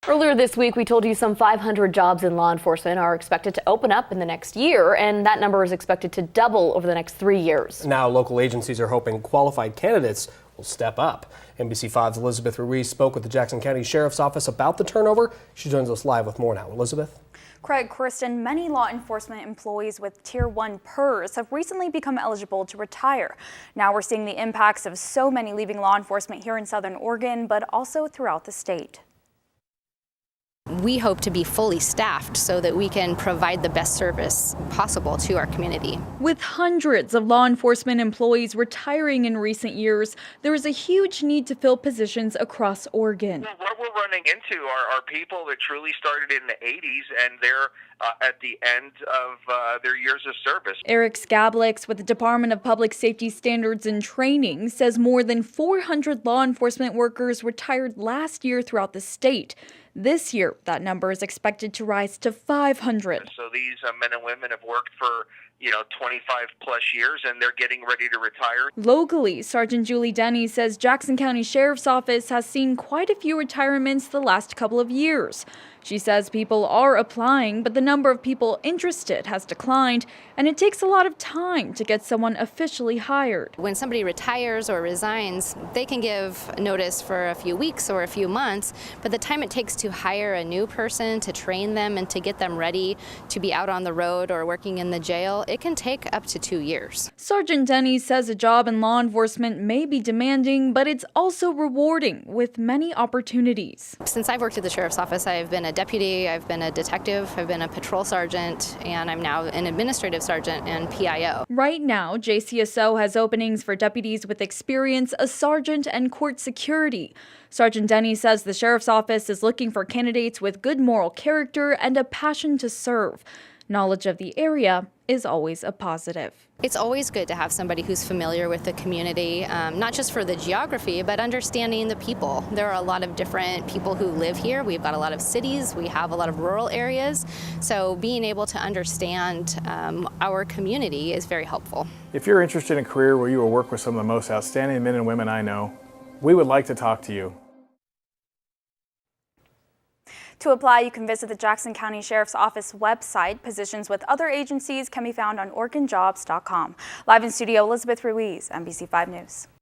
Earlier this week, we told you some 500 jobs in law enforcement are expected to open up in the next year, and that number is expected to double over the next 3 years. Now, local agencies are hoping qualified candidates will step up. NBC5's Elizabeth Ruiz spoke with the Jackson County Sheriff's Office about the turnover. She joins us live with more now. Elizabeth? Craig, Kristen, many law enforcement employees with Tier 1 PERS have recently become eligible to retire. Now we're seeing the impacts of so many leaving law enforcement here in Southern Oregon, but also throughout the state. We hope to be fully staffed so that we can provide the best service possible to our community. With hundreds of law enforcement employees retiring in recent years, there is a huge need to fill positions across Oregon. What we're running into are people that truly started in the 80s and they're at the end of their years of service. Eric Skablix with the Department of Public Safety Standards and Training says more than 400 law enforcement workers retired last year throughout the state. This year, that number is expected to rise to 500. So these men and women have worked for 25 plus years and they're getting ready to retire. Locally, Sergeant Julie Denny says Jackson County Sheriff's Office has seen quite a few retirements the last couple of years. She says people are applying, but the number of people interested has declined, and it takes a lot of time to get someone officially hired. When somebody retires or resigns, they can give notice for a few weeks or a few months, but the time it takes to hire a new person, to train them, and to get them ready to be out on the road or working in the jail, it can take up to 2 years. Sergeant Denny says a job in law enforcement may be demanding, but it's also rewarding with many opportunities. Since I've worked at the Sheriff's Office, I've been a deputy, I've been a detective, I've been a patrol sergeant, and I'm now an administrative sergeant and PIO. Right now, JCSO has openings for deputies with experience, a sergeant, and court security. Sergeant Denny says the Sheriff's Office is looking for candidates with good moral character and a passion to serve. Knowledge of the area is always a positive. It's always good to have somebody who's familiar with the community, not just for the geography, but understanding the people. There are a lot of different people who live here. We've got a lot of cities, we have a lot of rural areas, so being able to understand our community is very helpful. If you're interested in a career where you will work with some of the most outstanding men and women I know, we would like to talk to you. To apply, you can visit the Jackson County Sheriff's Office website. Positions with other agencies can be found on OregonJobs.com. Live in studio, Elizabeth Ruiz, NBC5 News.